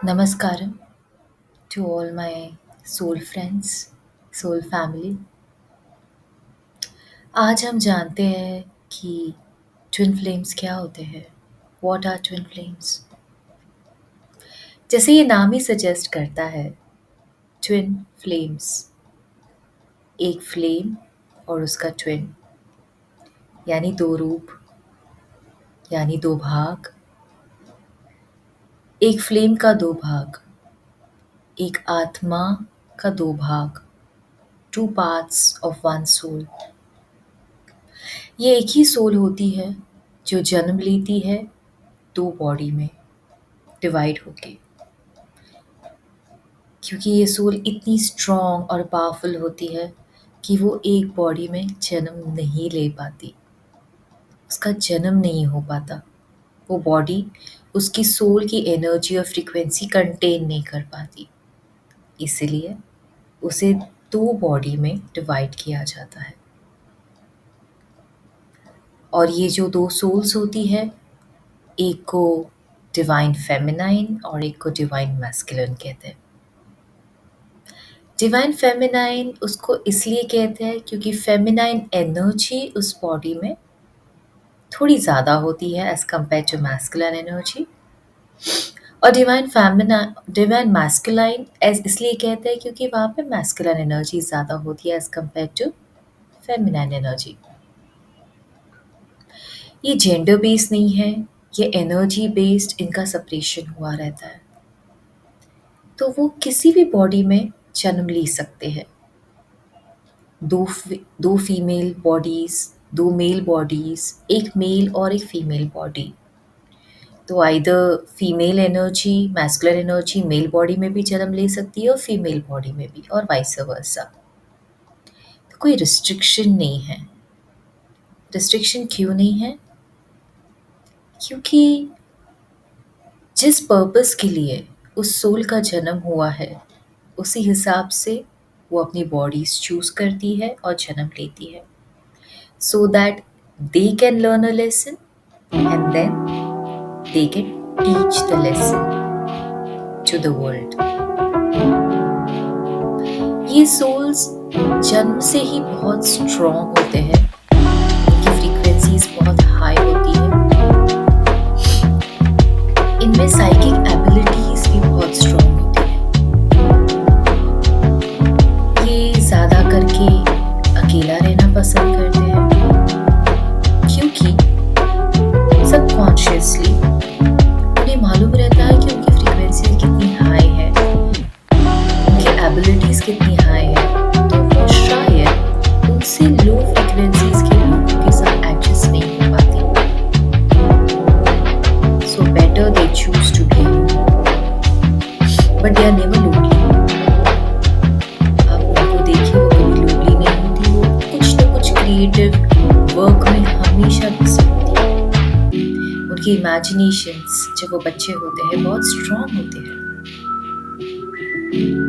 Namaskaram to all my soul friends, soul family. आज हम जानते हैं कि ट्विन फ्लेम्स क्या होते हैं. What are twin flames? जैसे ये नाम ही सजेस्ट करता है, ट्विन फ्लेम्स, एक फ्लेम और उसका ट्विन, यानी दो रूप, यानी दो भाग. एक फ्लेम का दो भाग, एक आत्मा का दो भाग, two parts of one soul. ये एक ही सोल होती है जो जन्म लेती है दो बॉडी में डिवाइड होके, क्योंकि ये सोल इतनी स्ट्रॉन्ग और पावरफुल होती है कि वो एक बॉडी में जन्म नहीं ले पाती, उसका जन्म नहीं हो पाता. वो बॉडी उसकी सोल की एनर्जी और फ्रीक्वेंसी कंटेन नहीं कर पाती, इसलिए उसे दो बॉडी में डिवाइड किया जाता है. और ये जो दो सोल्स होती है, एक को डिवाइन फेमिनाइन और एक को डिवाइन मैस्कुलिन कहते हैं. डिवाइन फेमिनाइन उसको इसलिए कहते हैं क्योंकि फेमिनाइन एनर्जी उस बॉडी में थोड़ी ज़्यादा होती है as compared to masculine energy. और डिवाइन मैस्कुलाइन एज इसलिए कहते हैं क्योंकि वहाँ पे मैस्कुलिन एनर्जी ज़्यादा होती है as compared to feminine energy. ये जेंडर बेस्ड नहीं है, ये एनर्जी बेस्ड इनका सेपरेशन हुआ रहता है. तो वो किसी भी बॉडी में जन्म ले सकते हैं. दो फीमेल बॉडीज, दो मेल बॉडीज, एक मेल और एक फीमेल बॉडी. तो either female energy, muscular energy male body में भी जन्म ले सकती है और फीमेल बॉडी में भी, और वाइस वर्सा. तो कोई रिस्ट्रिक्शन नहीं है. रिस्ट्रिक्शन क्यों नहीं है? क्योंकि जिस पर्पस के लिए उस सोल का जन्म हुआ है, उसी हिसाब से वो अपनी बॉडीज चूज करती है और जन्म लेती है, so that they can learn a lesson and then they can teach the lesson to the world. ये souls जन्म से ही बहुत स्ट्रॉन्ग होते हैं, इनकी फ्रीक्वेंसीज बहुत हाई होती है, इनमें साइकिक एबिलिटीज भी बहुत स्ट्रॉन्ग होती है. ये ज़्यादा करके अकेला रहना पसंद करते हैं, क्योंकि सबकॉन्शियसली उन्हें मालूम रहता है कि उनकी फ्रीक्वेंसी कितनी हाई है, उनकी एबिलिटीज कितनी हाई है, तो वो शायद उनसे लो फ्रीक्वेंसीज के लोगों के साथ एडजस्ट नहीं हो पाती. So better they choose to be but they are never lonely. आप उनको देखिए, वो कभी लोनली नहीं होती, वो कुछ न कुछ क्रिएटिव वर्क में हमेशा बिजी होती है. उनकी इमेजिनेशंस जब वो बच्चे होते हैं बहुत स्ट्रॉन्ग होते हैं.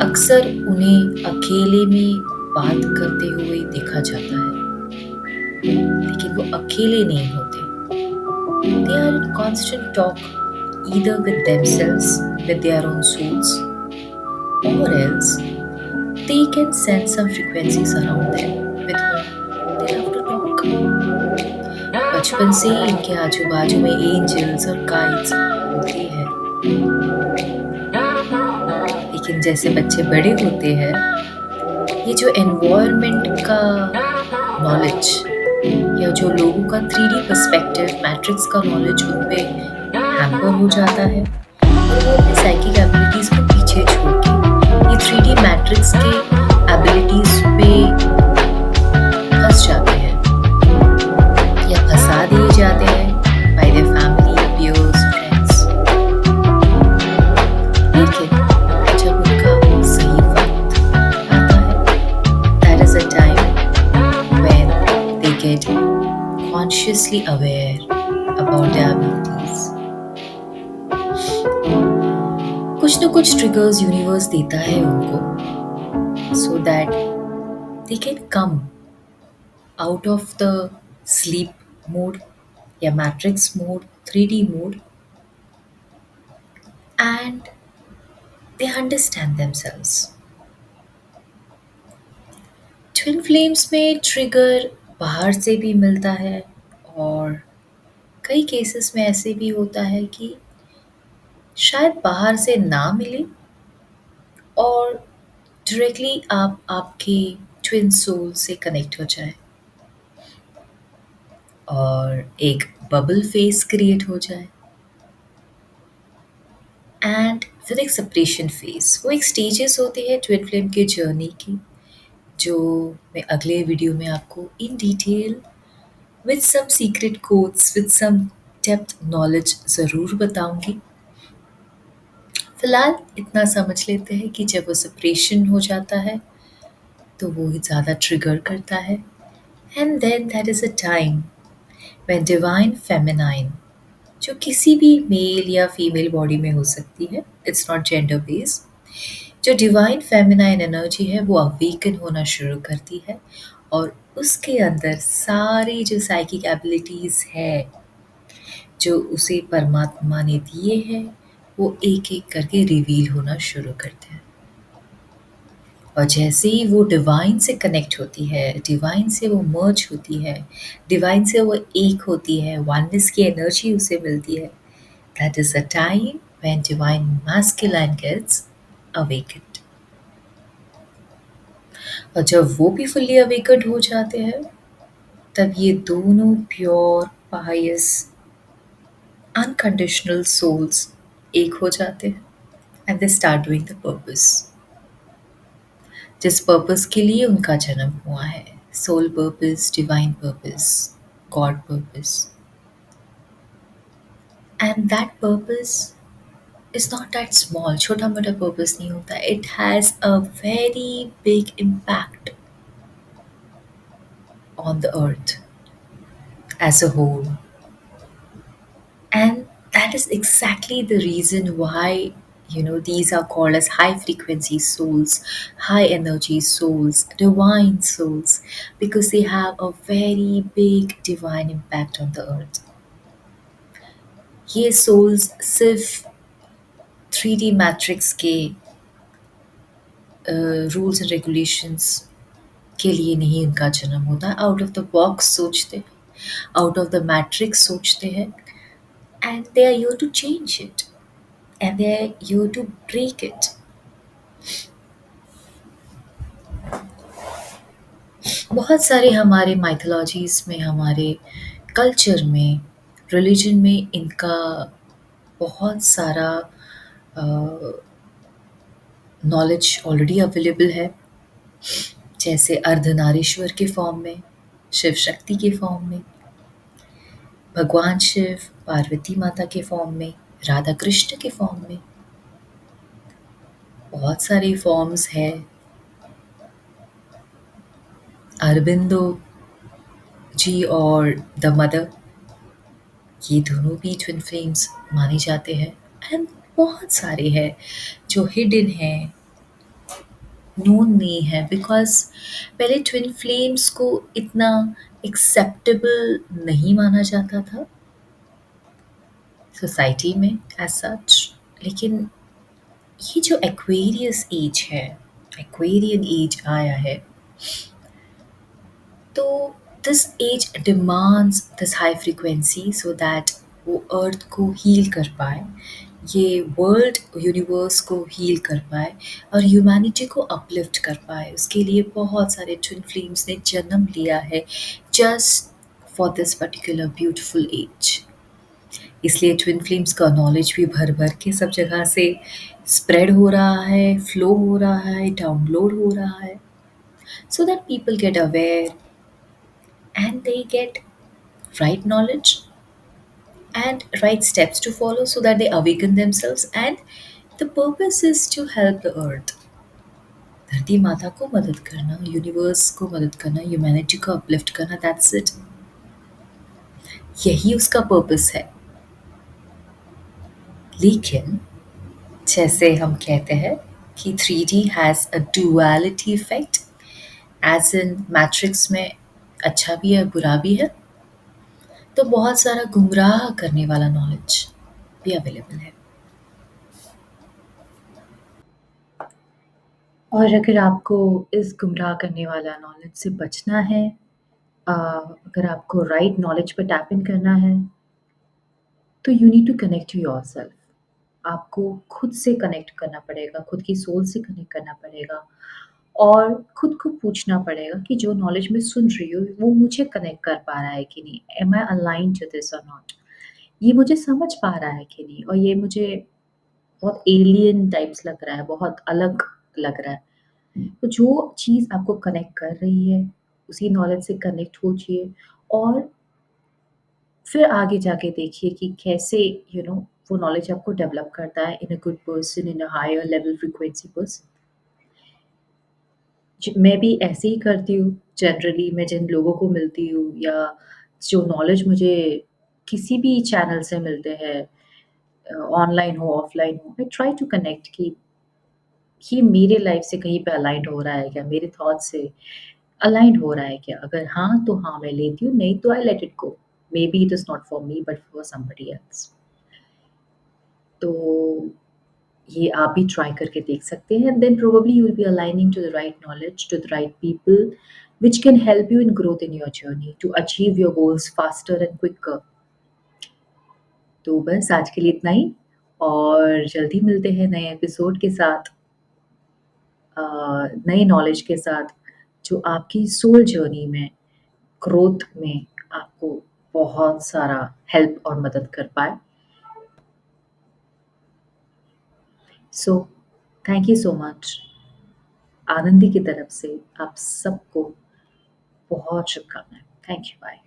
अक्सर उन्हें अकेले में बात करते हुए देखा जाता है, लेकिन वो अकेले नहीं होते. They are in constant talk either with themselves, with their own souls, or else they can sense some frequencies around them with whom they love to talk. बचपन से ही इनके आजू बाजू में एंजल्स और काइट्स होती है, लेकिन जैसे बच्चे बड़े होते हैं, ये जो एनवायरनमेंट का नॉलेज या जो लोगों का 3D पर्सपेक्टिव, मैट्रिक्स का नॉलेज उन पे हैम्पर हो जाता है, और वो अपनी साइकिक एबिलिटीज को पीछे छोड़ के ये 3D मैट्रिक्स के एबिलिटीज पे फंस जाते हैं या फंसा दिए जाते हैं by their family, peers, friends. लेकिन जब उनका सही वक्त आता है, that is a time when they get consciously aware about their abilities. कुछ न कुछ ट्रिगर्स यूनिवर्स देता है उनको, so that they can come out of the sleep mode या matrix mode, 3D mode, and they understand themselves. Twin flames में trigger बाहर से भी मिलता है और कई केसेस में ऐसे भी होता है कि शायद बाहर से ना मिले और डायरेक्टली आप आपके ट्विन सोल से कनेक्ट हो जाए और एक बबल फेस क्रिएट हो जाए एंड फिर एक सेपरेशन फेस। वो एक स्टेजेस होते हैं ट्विन फ्लेम के जर्नी की, जो मैं अगले वीडियो में आपको in detail with some secret codes with some depth knowledge ज़रूर बताऊंगी। फिलहाल इतना समझ लेते हैं कि जब वो सेपरेशन हो जाता है तो वो ही ज़्यादा ट्रिगर करता है and then that is a time when divine feminine, जो किसी भी मेल या फीमेल बॉडी में हो सकती है, इट्स नॉट जेंडर बेस्ड, जो डिवाइन फेमिनाइन एनर्जी है वो अवेकन होना शुरू करती है और उसके अंदर सारी जो साइकिक एबिलिटीज़ है जो उसे परमात्मा ने दिए हैं वो एक एक करके रिवील होना शुरू करते हैं। और जैसे ही वो डिवाइन से कनेक्ट होती है, डिवाइन से वो मर्ज होती है, डिवाइन से वो एक होती है, वननेस की एनर्जी उसे मिलती है, that is a time when divine masculine gets awakened. और जब वो भी फुल्ली अवेकेंड हो जाते हैं तब ये दोनों प्योर पायस अनकंडीशनल सोल्स एक हो जाते हैं and they start doing the purpose, जिस पर्पस के लिए उनका जन्म हुआ है, soul purpose, divine purpose, God purpose. And that purpose is not that small, छोटा मोटा पर्पस नहीं होता, it has a very big impact on the earth as a whole. And that is exactly the reason why, these are called as high frequency souls, high energy souls, divine souls, because they have a very big divine impact on the earth. ये souls सिर्फ 3D matrix के rules and regulations के लिए नहीं उनका जन्म होता है, आउट ऑफ द बॉक्स सोचते हैं, आउट ऑफ द मैट्रिक्स सोचते हैं, and they are here to change it and they are here to break it. बहुत सारे हमारे माइथोलॉजीज़ में, हमारे कल्चर में, रिलीजन में इनका बहुत सारा नॉलेज ऑलरेडी अवेलेबल है, जैसे अर्धनारीश्वर के फॉर्म में, शिव शक्ति के फॉर्म में, भगवान शिव पार्वती माता के फॉर्म में, राधा कृष्ण के फॉर्म में, बहुत सारे फॉर्म्स है। अरबिंदो जी और द मदर, ये दोनों भी ट्विन फ्लेम्स माने जाते हैं एंड बहुत सारे हैं जो हिडन हैं, नोन नहीं है, बिकॉज पहले ट्विन फ्लेम्स को इतना एक्सेप्टेबल नहीं माना जाता था सोसाइटी में एज सच। लेकिन ये जो एक्वेरियस एज है, एक्वेरियन एज आया है, तो this age demands this high frequency so that वो अर्थ को हील कर पाए, ये वर्ल्ड यूनिवर्स को हील कर पाए और ह्यूमैनिटी को अपलिफ्ट कर पाए। उसके लिए बहुत सारे ट्विन फ्लेम्स ने जन्म लिया है just for this particular beautiful age. इसलिए ट्विन फ्लेम्स का नॉलेज भी भर भर के सब जगह से स्प्रेड हो रहा है, फ्लो हो रहा है, डाउनलोड हो रहा है, so that people get aware and they get right knowledge and right steps to follow so that they awaken themselves, and the purpose is to help the earth, धरती माता को मदद करना, यूनिवर्स को मदद करना, ह्यूमैनिटी को अपलिफ्ट करना, दैट्स इट। यही उसका पर्पस है। लेकिन जैसे हम कहते हैं कि 3D has a duality effect, as in matrix में अच्छा भी है बुरा भी है, तो बहुत सारा गुमराह करने वाला नॉलेज भी अवेलेबल है। और अगर आपको इस गुमराह करने वाला नॉलेज से बचना है, अगर आपको राइट नॉलेज पे टैप इन करना है, तो you need to connect to yourself. आपको खुद से कनेक्ट करना पड़ेगा, खुद की सोल से कनेक्ट करना पड़ेगा और खुद को पूछना पड़ेगा कि जो नॉलेज मैं सुन रही हूँ, वो मुझे कनेक्ट कर पा रहा है कि नहीं? Am I aligned to this और नॉट? ये मुझे समझ पा रहा है कि नहीं? और ये मुझे बहुत एलियन टाइप्स लग रहा है, बहुत अलग लग रहा है। तो जो चीज़ आपको कनेक्ट कर रही है, उसी नॉलेज से कनेक्ट होजिए और फिर आगे जाके देखिए कि कैसे वो नॉलेज आपको डेवलप करता है in a good person, in a higher level frequency person. मैं भी ऐसे ही करती हूँ जनरली। मैं जिन लोगों को मिलती हूँ या जो नॉलेज मुझे किसी भी चैनल से मिलते हैं, ऑनलाइन हो ऑफलाइन हो, आई ट्राई टू कनेक्ट कि ये मेरे लाइफ से कहीं पे अलाइंड हो रहा है क्या, मेरे थॉट से अलाइंड हो रहा है क्या? अगर हाँ तो हाँ मैं लेती हूँ, नहीं तो I let it go. Maybe it is not for me but for somebody else. तो ये आप भी ट्राई करके देख सकते हैं, then probably you will be aligning to the right knowledge, to the right people which can help you in growth in your journey to achieve your goals faster and quicker। तो बस आज के लिए इतना ही और जल्दी मिलते हैं नए एपिसोड के साथ, नई नॉलेज के साथ जो आपकी सोल जर्नी में, ग्रोथ में आपको बहुत सारा हेल्प और मदद कर पाए। So thank you so much. Anandi की तरफ से आप सबको बहुत शुभकामनाएँ। Thank you, bye.